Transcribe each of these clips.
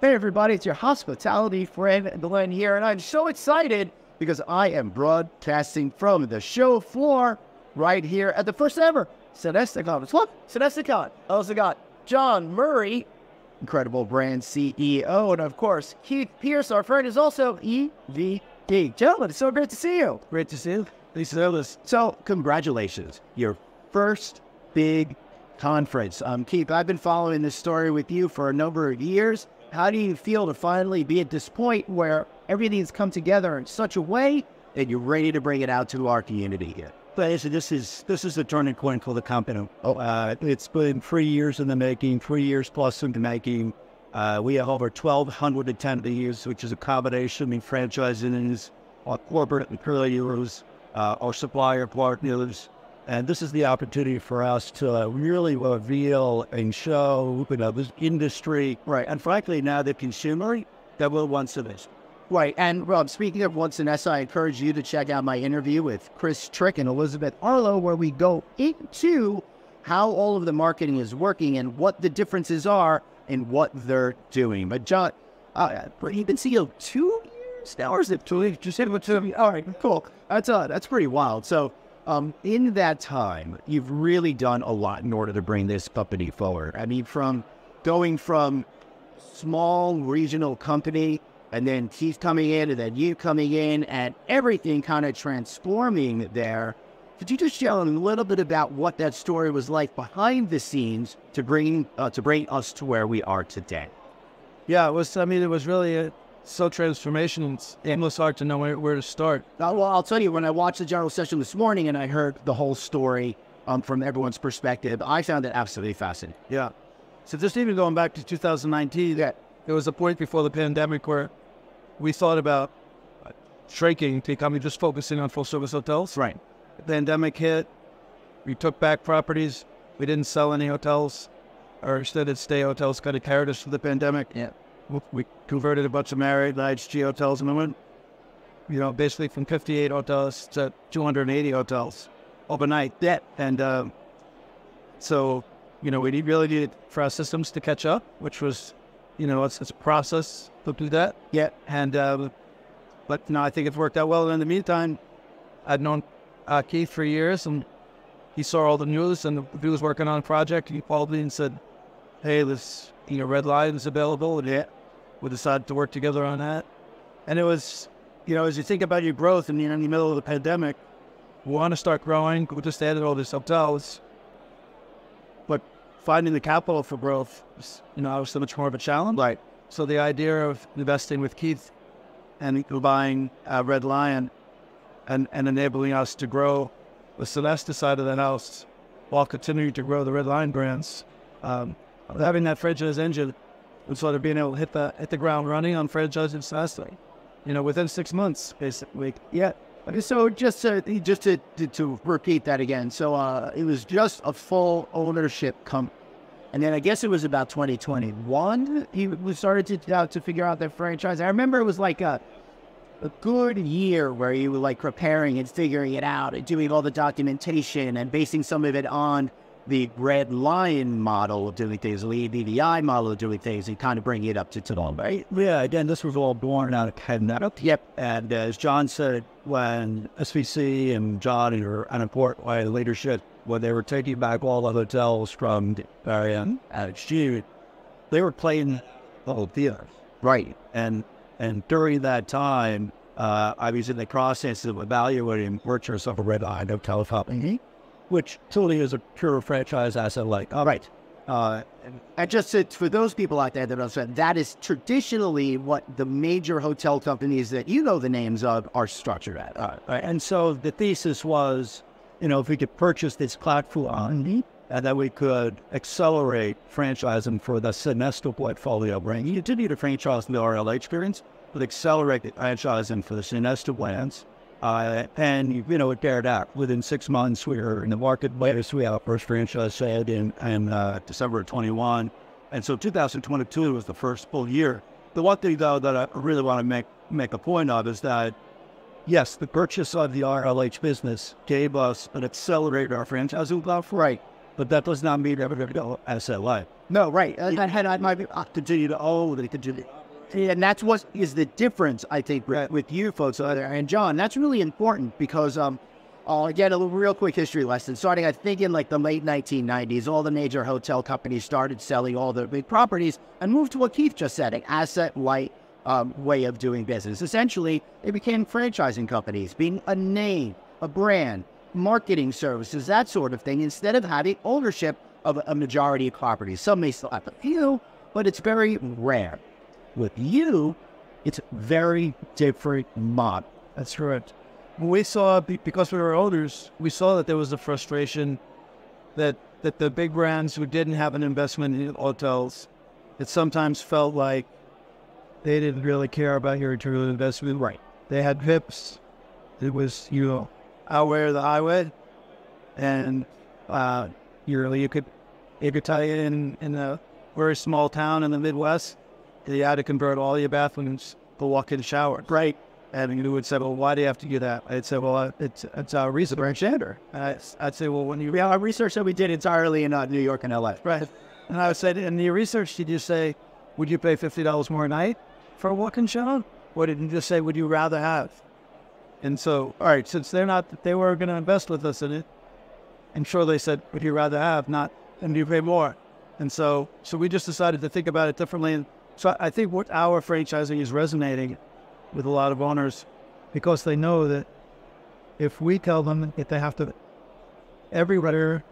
Hey everybody, it's your hospitality friend Glenn here, and I'm so excited because I am broadcasting from the show floor right here at the first ever Sonesta conference. Look, SonestaCon. I also got John Murray, incredible brand CEO, and of course, Keith Pierce, our friend, is also EVP. Gentlemen, it's so great to see you. Great to see you. Thanks for this. So, congratulations. Your first big conference. Keith, I've been following this story with you for a number of years. How do you feel to finally be at this point where everything's come together in such a way that you're ready to bring it out to our community here? This is a turning point for the company. It's been 3 years in the making, 3 years plus in the making. We have over 1,200 attendees, which is a combination of franchisees, our corporate employees, our supplier partners. And this is the opportunity for us to really reveal and show, this industry, right? And frankly, now the consumer that will want this. Right. And Rob, speaking of Once Sonesta, I encourage you to check out my interview with Chris Trick and Elizabeth Arlo, where we go into how all of the marketing is working and what the differences are in what they're doing. But John, you've been CEO 2 years now, or is it 2 weeks? Just hit with 2. All right, cool. That's pretty wild. So, in that time, you've really done a lot in order to bring this company forward. I mean, from going from small regional company, and then Keith coming in, and then you coming in, and everything kind of transforming there. Could you just share a little bit about what that story was like behind the scenes to bring us to where we are today? Yeah, it was really so transformational. It's almost hard to know where to start. Well, I'll tell you, when I watched the general session this morning and I heard the whole story from everyone's perspective, I found it absolutely fascinating. Yeah. So just even going back to 2019, there was a point before the pandemic where we thought about shrinking to becoming just focusing on full-service hotels. Right. The pandemic hit. We took back properties. We didn't sell any hotels. Our extended stay hotels kind of carried us through the pandemic. Yeah. We converted a bunch of Marriott and IHG hotels and we went, basically from 58 hotels to 280 hotels overnight. Yeah. And so, we really needed for our systems to catch up, which was, it's a process to do that. Yeah. And, but I think it's worked out well. And in the meantime, I'd known Keith for years and he saw all the news and he was working on a project. He called me and said, hey, this, Red Lion is available. And we decided to work together on that. And it was, as you think about your growth in the middle of the pandemic, we want to start growing. We just added all these hotels. But finding the capital for growth was, so much more of a challenge. Right. So the idea of investing with Keith and buying Red Lion and enabling us to grow the Sonesta side of the house while continuing to grow the Red Lion brands, having that franchise engine and sort of being able to hit the ground running on franchising Sonesta, within 6 months, basically. Yeah. Okay, so just to repeat that again. So it was just a full ownership company. And then I guess it was about 2021 we started to figure out the franchise. I remember it was like a good year where you were like preparing and figuring it out and doing all the documentation and basing some of it on the Red Lion model of doing things, the BVI model of doing things, and kind of bringing it up to today, right? Yeah, again, this was all born out of pandemic. Yep. And as John said, when SVC and John and an important way of leadership, when they were taking back all the hotels from Marriott and IHG, they were playing the whole theater. Right. And during that time, I was in the process of evaluating purchase of a Red Lion hotel company, which truly is a pure franchise asset. All right. And just for those people out there that don't understand, that is traditionally what the major hotel companies that the names of are structured at. And so the thesis was, if we could purchase this platform, and then we could accelerate franchising for the Sonesta portfolio brand. You continue to franchise the RLA experience, but accelerate the franchising for the Sonesta brands. And, it dared out. Within 6 months, we were in the marketplace. We had our first franchise sale in December of 21. And so 2022 was the first full year. The one thing, though, that I really want to make a point of is that, yes, the purchase of the RLH business gave us an accelerator our franchising platform. Right. But that does not mean everything go asset light. No, right. I might be, Continue to own, they continue. and that's what is the difference, I think, with you folks out there. And John, that's really important because, again, a little real quick history lesson. Starting, I think, in like the late 1990s, all the major hotel companies started selling all their big properties and moved to what Keith just said, an asset-light way of doing business. Essentially, they became franchising companies, being a name, a brand, marketing services, that sort of thing, instead of having ownership of a majority of properties. Some may still have a few, but it's very rare. With you, it's very different model. That's correct. We saw, because we were owners, we saw that there was a frustration that the big brands who didn't have an investment in hotels, it sometimes felt like they didn't really care about your return on investment. Right. They had VIPs. It was, our way or the highway. And you could tie in a very small town in the Midwest, you had to convert all your bathrooms to walk-in showers. Right. And you would say, well, why do you have to do that? I'd say, well, it's our research. Differentiator. I'd say, well, when you... Yeah, our research that we did entirely in New York and LA. Right. And I would say, in your research, did you say, would you pay $50 more a night for a walk-in shower? Or did you just say, would you rather have? And so, all right, since they were going to invest with us in it, I'm sure they said, would you rather have, not, and do you pay more? And so we just decided to think about it differently. And so I think what our franchising is resonating with a lot of owners, because they know that if we tell them that they have to everywhere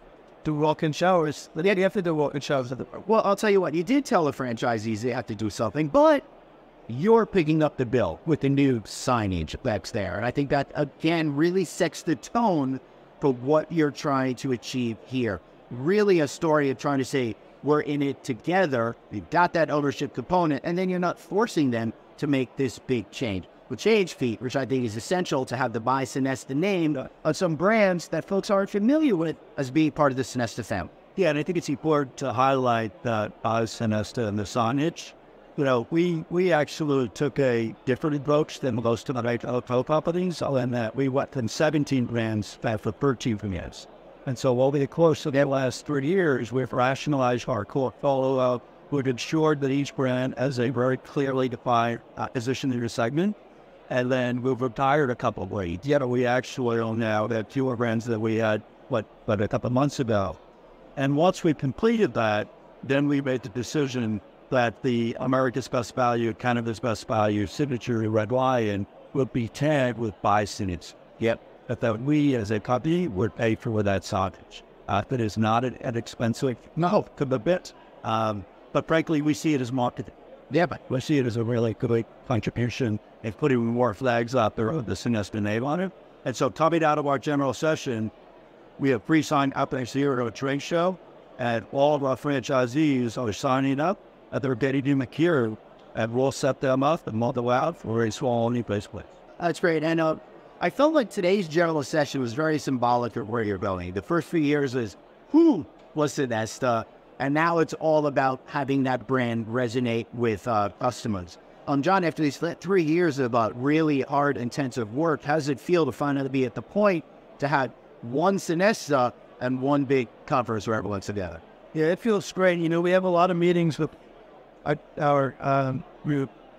do walk-in showers, then you have to do walk-in showers. Well, I'll tell you what, you did tell the franchisees they have to do something, but you're picking up the bill with the new signage that's there. And I think that, again, really sets the tone for what you're trying to achieve here. Really a story of trying to say, we're in it together. You've got that ownership component, and then you're not forcing them to make this big change. With change feet, which I think is essential to have the By Sonesta name on some brands that folks aren't familiar with as being part of the Sonesta family. Yeah, and I think it's important to highlight that By Sonesta and the signage. We actually took a different approach than most of the hotel companies, in that we went from 17 brands back for 13 years. And so over the course of the last 3 years, we've rationalized our portfolio. We've ensured that each brand has a very clearly defined position in your segment. And then we've retired a couple of brands. We actually own now the fewer brands that we had, a couple of months ago. And once we completed that, then we made the decision that the America's Best Value, Canada's Best Value, Signature Red Lion would be tagged with By Sonesta. That we as a company would pay for that signage. That is not an expensive, to the bit. But frankly, we see it as marketing. Yeah, but we see it as a really good contribution in putting more flags out there with the Sonesta name on it. And so coming out of our general session, we have pre-signed up next year to a trade show, and all of our franchisees are signing up, and they're getting in the queue, and we'll set them up and model out for a small new-based place. That's great. And I felt like today's general session was very symbolic of where you're going. The first few years is, who was Sonesta? And now it's all about having that brand resonate with customers. John, after these 3 years of really hard, intensive work, how does it feel to finally be at the point to have one Sonesta and one big conference where everyone's together? Yeah, it feels great. We have a lot of meetings with our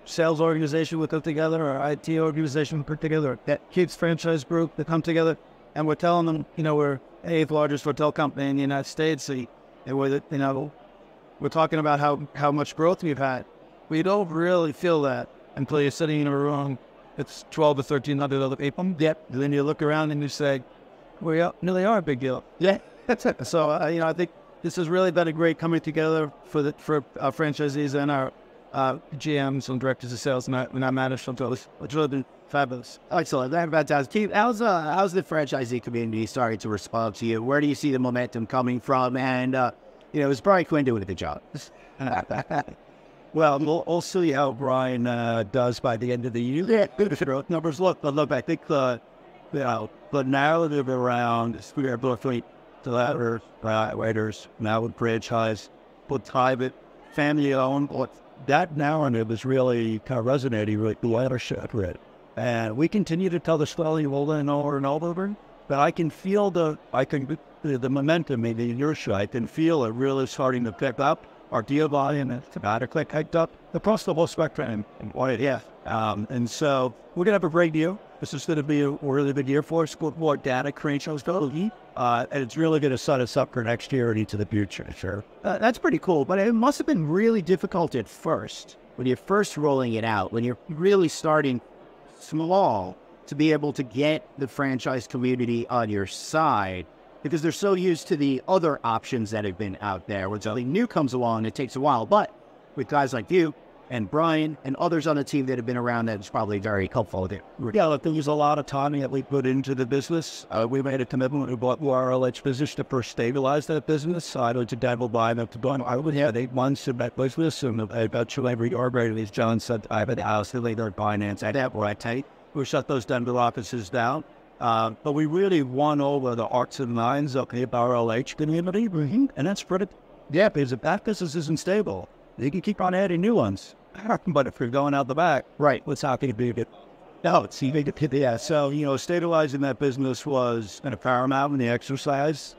sales organization we put together, our IT organization we put together, that Keith's franchise group that come together, and we're telling them, we're the 8th largest hotel company in the United States, and we're talking about how much growth we've had. We don't really feel that until you're sitting in a room, it's 12 to 1,300 other people. Yep. And then you look around and you say, we really are a big deal. Yeah, that's it. So, I think this has really been a great coming together for our franchisees and our GMs and directors of sales and our management. It's really been fabulous. Excellent. That's fantastic. Keith, how's the franchisee community starting to respond to you? Where do you see the momentum coming from? And, is Brian Quinn doing a good job? Well, we'll see how Brian does by the end of the year. Yeah. Growth numbers look, I think the narrative around we are both the latter waiters now with franchise, but private, family owned. That narrative is really kind of resonating with the leadership, and we continue to tell the story over and over and over. But I can feel the momentum in the inertia. I can feel it really starting to pick up. our deal volume has dramatically picked up across the whole spectrum. And so we're going to have a great year. This is going to be a really big year for us. More data creations and it's really going to set us up for next year and into the future. Sure. That's pretty cool, but it must have been really difficult at first, when you're first rolling it out, when you're really starting small, to be able to get the franchise community on your side, because they're so used to the other options that have been out there. When something new comes along, it takes a while. But with guys like you and Brian and others on the team that have been around, that's probably very helpful with it. Yeah, look, there was a lot of time that we put into the business. We made a commitment. We bought the RLH business to first stabilize that business. I went to Denver buying up to Don. I would have 8 months of that business, and eventually reorganized, as John said, I have a house, they later finance at that right. We shut those Denver offices down. But we really won over the hearts and minds of the RLH community, and that's pretty. Yeah, because if that business isn't stable, they can keep on adding new ones. But if you're going out the back, right, what's happening to be a good? No, it's yeah. So stabilizing that business was a paramount in the exercise.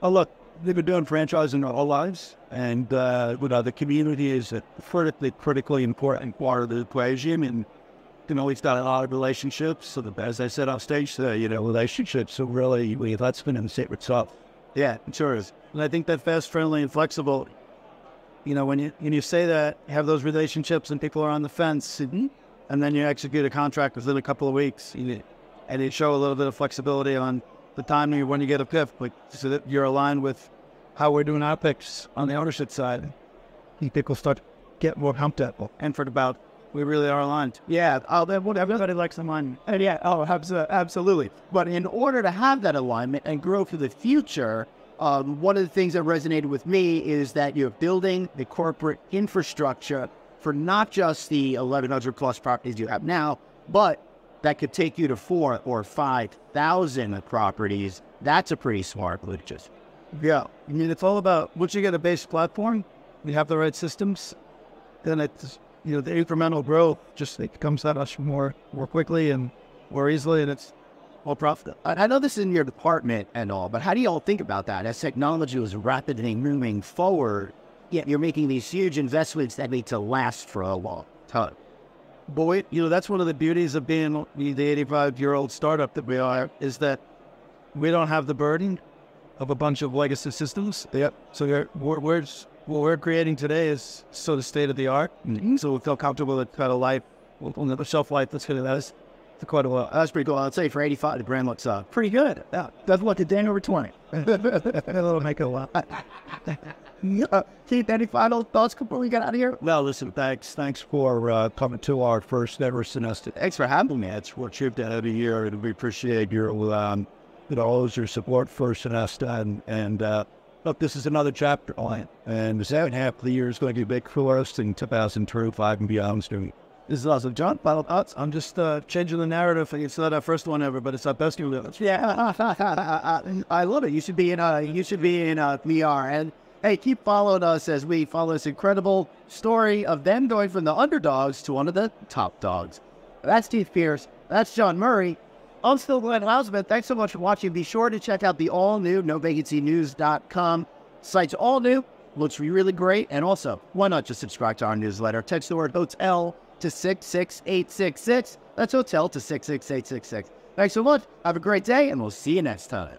Look, they've been doing franchising their whole lives, and the community is a critically important part of the equation, and. He's got a lot of relationships. So as I said off stage, relationships. So really, that's been in the secret sauce. Yeah, it sure is. And I think that fast, friendly, and flexible, when you say that, have those relationships and people are on the fence, and then you execute a contract within a couple of weeks, and you show a little bit of flexibility on the timing when you get a PIF, so that you're aligned with how we're doing our picks on the ownership side. I think people start to get more comfortable. And for about we really are aligned. Yeah. Everybody likes alignment. And absolutely. But in order to have that alignment and grow for the future, one of the things that resonated with me is that you're building the corporate infrastructure for not just the 1,100 plus properties you have now, but that could take you to 4,000 or 5,000 properties. That's a pretty smart move. Yeah. It's all about once you get a base platform, you have the right systems, then it's the incremental growth it comes at us more quickly and more easily, and it's more profitable. I know this is in your department and all, but how do you all think about that? As technology is rapidly moving forward, yet you're making these huge investments that need to last for a long time. Boy, that's one of the beauties of being the 85-year-old startup that we are, is that we don't have the burden of a bunch of legacy systems. Yep. So what we're creating today is sort of state of the art. So we feel comfortable with kind of life, the shelf life that's going to last for quite a while. That's pretty cool. I'd say for 85, the brand looks pretty good. Yeah, doesn't look a day over 20. It'll make it a lot. Keith, any final thoughts before we get out of here? Well, listen, thanks for coming to our first ever Sonesta. Thanks for having me. It's what you've done every year, and we appreciate your always your support for Sonesta, and look, this is another chapter on, and the second half of the year is going to be big for us in 2025 and beyond. This is awesome. John, final thoughts? I'm just changing the narrative. It's not our first one ever, but it's our best one. Yeah, I love it. You should be in VR. And hey, keep following us as we follow this incredible story of them going from the underdogs to one of the top dogs. That's Steve Pierce. That's John Murray. I'm still Glenn Hausman. Thanks so much for watching. Be sure to check out the all-new NoVacancyNews.com. Site's all new. Looks really great. And also, why not just subscribe to our newsletter? Text the word hotel to 66866. That's hotel to 66866. Thanks so much. Have a great day, and we'll see you next time.